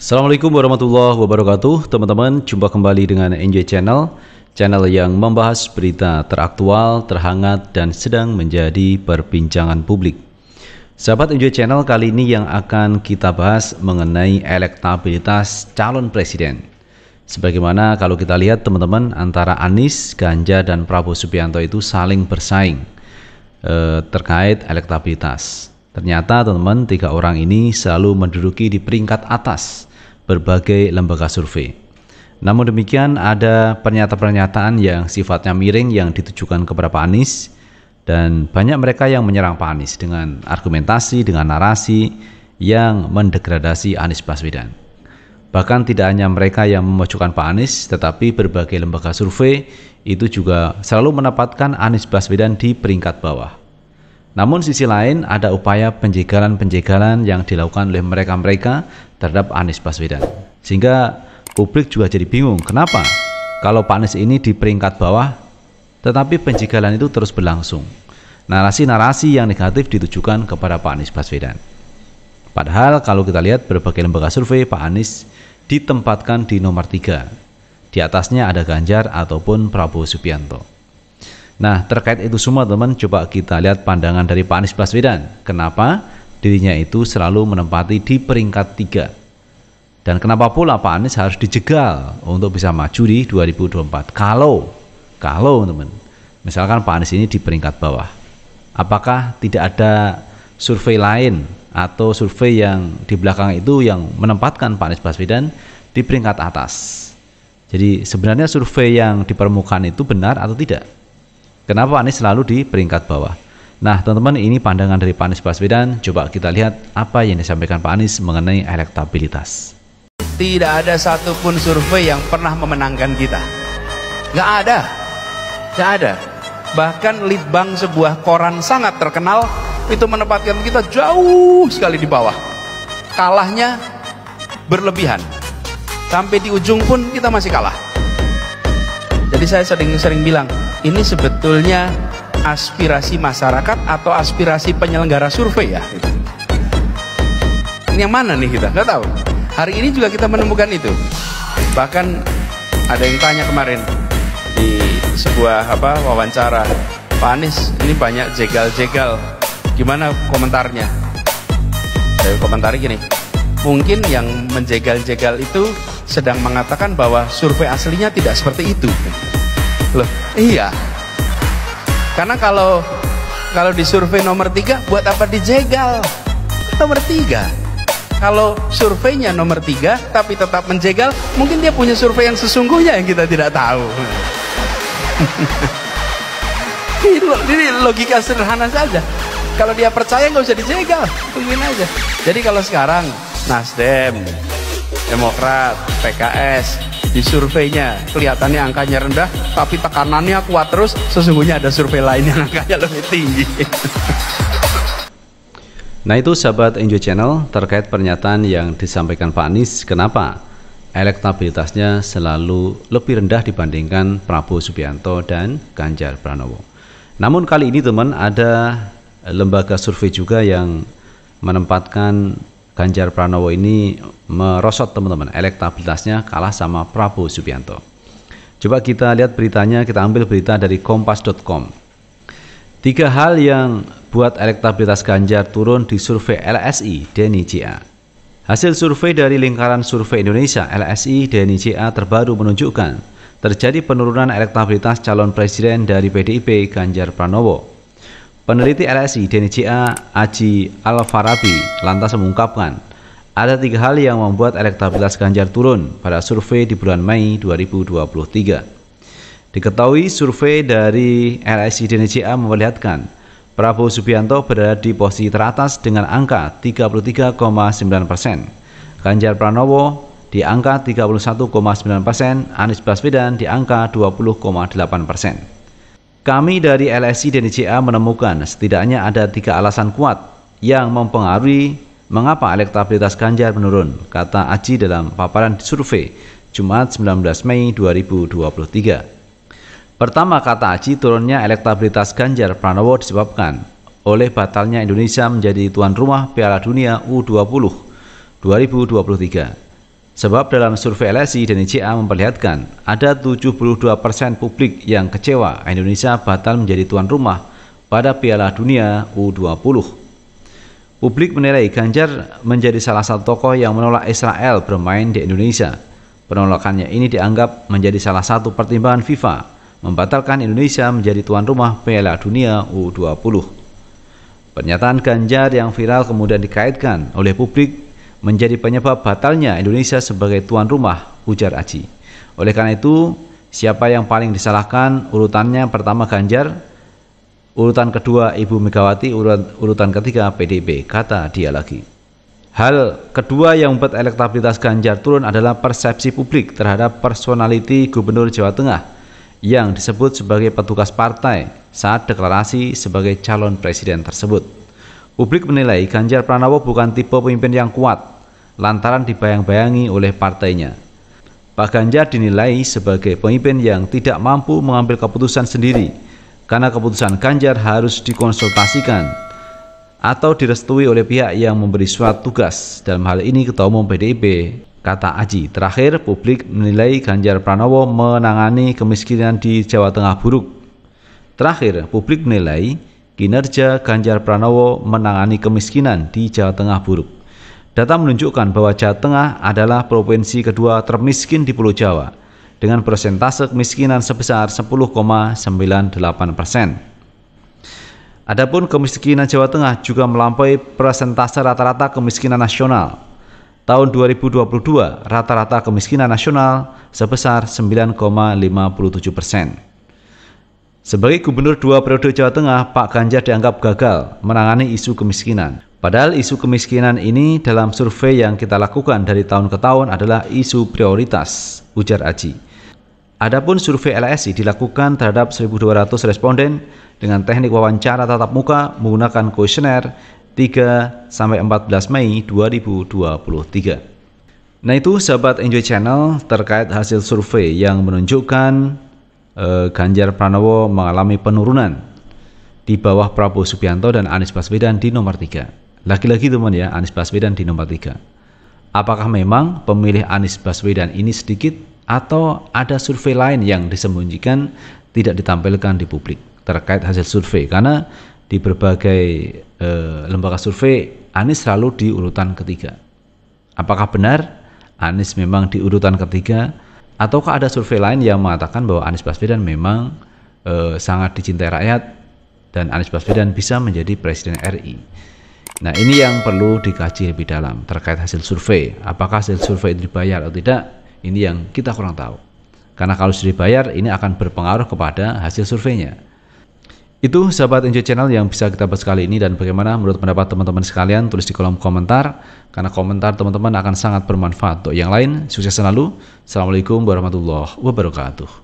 Assalamualaikum warahmatullahi wabarakatuh. Teman-teman, jumpa kembali dengan Enjoy Channel, channel yang membahas berita teraktual, terhangat, dan sedang menjadi perbincangan publik. Sahabat Enjoy Channel, kali ini yang akan kita bahas mengenai elektabilitas calon presiden. Sebagaimana kalau kita lihat teman-teman, antara Anies, Ganjar, dan Prabowo Subianto itu saling bersaing terkait elektabilitas. Ternyata teman-teman, tiga orang ini selalu menduduki di peringkat atas berbagai lembaga survei. Namun demikian, ada pernyataan-pernyataan yang sifatnya miring yang ditujukan kepada Pak Anies, dan banyak mereka yang menyerang Pak Anies dengan argumentasi, dengan narasi yang mendegradasi Anies Baswedan. Bahkan tidak hanya mereka yang memojokkan Pak Anies, tetapi berbagai lembaga survei itu juga selalu menempatkan Anies Baswedan di peringkat bawah. Namun sisi lain ada upaya penjegalan-penjegalan yang dilakukan oleh mereka-mereka terhadap Anies Baswedan. Sehingga publik juga jadi bingung, kenapa kalau Pak Anies ini di peringkat bawah tetapi penjegalan itu terus berlangsung. Narasi-narasi yang negatif ditujukan kepada Pak Anies Baswedan. Padahal kalau kita lihat berbagai lembaga survei, Pak Anies ditempatkan di nomor 3. Di atasnya ada Ganjar ataupun Prabowo Subianto. Nah, terkait itu semua teman, coba kita lihat pandangan dari Pak Anies Baswedan. Kenapa dirinya itu selalu menempati di peringkat 3? Dan kenapa pula Pak Anies harus dijegal untuk bisa maju di 2024? Kalau teman, misalkan Pak Anies ini di peringkat bawah, apakah tidak ada survei lain atau survei yang di belakang itu yang menempatkan Pak Anies Baswedan di peringkat atas? Jadi sebenarnya survei yang di permukaan itu benar atau tidak? Kenapa Anies selalu di peringkat bawah? Nah teman-teman, ini pandangan dari Pak Anies Baswedan. Coba kita lihat apa yang disampaikan Pak Anies mengenai elektabilitas. Tidak ada satupun survei yang pernah memenangkan kita. Nggak ada. Bahkan Litbang, sebuah koran sangat terkenal, itu menempatkan kita jauh sekali di bawah. Kalahnya berlebihan. Sampai di ujung pun kita masih kalah. Jadi saya sering bilang, ini sebetulnya aspirasi masyarakat atau aspirasi penyelenggara survei ya? Ini yang mana nih kita? Nggak tahu. Hari ini juga kita menemukan itu. Bahkan ada yang tanya kemarin di sebuah wawancara, Pak Anies ini banyak jegal-jegal, gimana komentarnya? Saya komentari gini, mungkin yang menjegal-jegal itu sedang mengatakan bahwa survei aslinya tidak seperti itu. Loh, iya. Karena kalau di survei nomor 3, buat apa dijegal? Nomor 3. Kalau surveinya nomor 3 tapi tetap menjegal, mungkin dia punya survei yang sesungguhnya yang kita tidak tahu. Ini logika sederhana saja. Kalau dia percaya nggak usah dijegal, begini aja. Jadi kalau sekarang Nasdem, Demokrat, PKS di surveinya kelihatannya angkanya rendah, tapi tekanannya kuat terus, sesungguhnya ada survei lain yang angkanya lebih tinggi. Nah itu sahabat Enjoy Channel terkait pernyataan yang disampaikan Pak Anies, kenapa elektabilitasnya selalu lebih rendah dibandingkan Prabowo Subianto dan Ganjar Pranowo. Namun kali ini teman, ada lembaga survei juga yang menempatkan Ganjar Pranowo ini merosot teman-teman, elektabilitasnya kalah sama Prabowo Subianto. Coba kita lihat beritanya, kita ambil berita dari kompas.com. 3 hal yang buat elektabilitas Ganjar turun di survei LSI Denny JA. Hasil survei dari Lingkaran Survei Indonesia LSI Denny JA terbaru menunjukkan terjadi penurunan elektabilitas calon presiden dari PDIP Ganjar Pranowo. Peneliti LSI Denny JA Aji Al-Farabi lantas mengungkapkan ada 3 hal yang membuat elektabilitas Ganjar turun pada survei di bulan Mei 2023. Diketahui survei dari LSI Denny JA memperlihatkan Prabowo Subianto berada di posisi teratas dengan angka 33,9%. Ganjar Pranowo di angka 31,9%, Anies Baswedan di angka 20,8%. Kami dari LSI Denny JA menemukan setidaknya ada 3 alasan kuat yang mempengaruhi mengapa elektabilitas Ganjar menurun, kata Aji dalam paparan survei Jumat 19 Mei 2023. Pertama, kata Aji, turunnya elektabilitas Ganjar Pranowo disebabkan oleh batalnya Indonesia menjadi tuan rumah Piala Dunia U20 2023. Sebab dalam survei LSI dan ICA memperlihatkan ada 72% publik yang kecewa Indonesia batal menjadi tuan rumah pada Piala Dunia U20. Publik menilai Ganjar menjadi salah satu tokoh yang menolak Israel bermain di Indonesia. Penolakannya ini dianggap menjadi salah satu pertimbangan FIFA membatalkan Indonesia menjadi tuan rumah Piala Dunia U20. Pernyataan Ganjar yang viral kemudian dikaitkan oleh publik menjadi penyebab batalnya Indonesia sebagai tuan rumah, ujar Aji. Oleh karena itu, siapa yang paling disalahkan? Urutannya pertama Ganjar, urutan kedua Ibu Megawati, urutan ketiga PDIP, kata dia lagi. Hal kedua yang membuat elektabilitas Ganjar turun adalah persepsi publik terhadap personality Gubernur Jawa Tengah yang disebut sebagai petugas partai saat deklarasi sebagai calon presiden tersebut. Publik menilai Ganjar Pranowo bukan tipe pemimpin yang kuat lantaran dibayang-bayangi oleh partainya. Pak Ganjar dinilai sebagai pemimpin yang tidak mampu mengambil keputusan sendiri karena keputusan Ganjar harus dikonsultasikan atau direstui oleh pihak yang memberi surat tugas, dalam hal ini Ketua Umum PDIP, kata Aji. Terakhir, publik menilai Ganjar Pranowo menangani kemiskinan di Jawa Tengah buruk. Terakhir, publik menilai kinerja Ganjar Pranowo menangani kemiskinan di Jawa Tengah buruk. Data menunjukkan bahwa Jawa Tengah adalah provinsi kedua termiskin di Pulau Jawa dengan persentase kemiskinan sebesar 10,98%. Adapun kemiskinan Jawa Tengah juga melampaui persentase rata-rata kemiskinan nasional. Tahun 2022, rata-rata kemiskinan nasional sebesar 9,57%. Sebagai gubernur 2 periode Jawa Tengah, Pak Ganjar dianggap gagal menangani isu kemiskinan. Padahal isu kemiskinan ini dalam survei yang kita lakukan dari tahun ke tahun adalah isu prioritas, ujar Aji. Adapun survei LSI dilakukan terhadap 1.200 responden dengan teknik wawancara tatap muka menggunakan kuesioner 3-14 Mei 2023. Nah, itu sahabat Enjoy Channel terkait hasil survei yang menunjukkan Ganjar Pranowo mengalami penurunan di bawah Prabowo Subianto dan Anies Baswedan di nomor 3. Lagi-lagi teman ya, Anies Baswedan di nomor 3. Apakah memang pemilih Anies Baswedan ini sedikit atau ada survei lain yang disembunyikan tidak ditampilkan di publik terkait hasil survei? Karena di berbagai lembaga survei Anies selalu di urutan ketiga. Apakah benar Anies memang di urutan ketiga ataukah ada survei lain yang mengatakan bahwa Anies Baswedan memang sangat dicintai rakyat dan Anies Baswedan bisa menjadi presiden RI? Nah, ini yang perlu dikaji lebih dalam terkait hasil survei. Apakah hasil survei itu dibayar atau tidak? Ini yang kita kurang tahu. Karena kalau sudah dibayar, ini akan berpengaruh kepada hasil surveinya. Itu sahabat Enjoy Channel yang bisa kita bahas kali ini, dan bagaimana menurut pendapat teman-teman sekalian, tulis di kolom komentar. Karena komentar teman-teman akan sangat bermanfaat untuk yang lain. Sukses selalu. Assalamualaikum warahmatullahi wabarakatuh.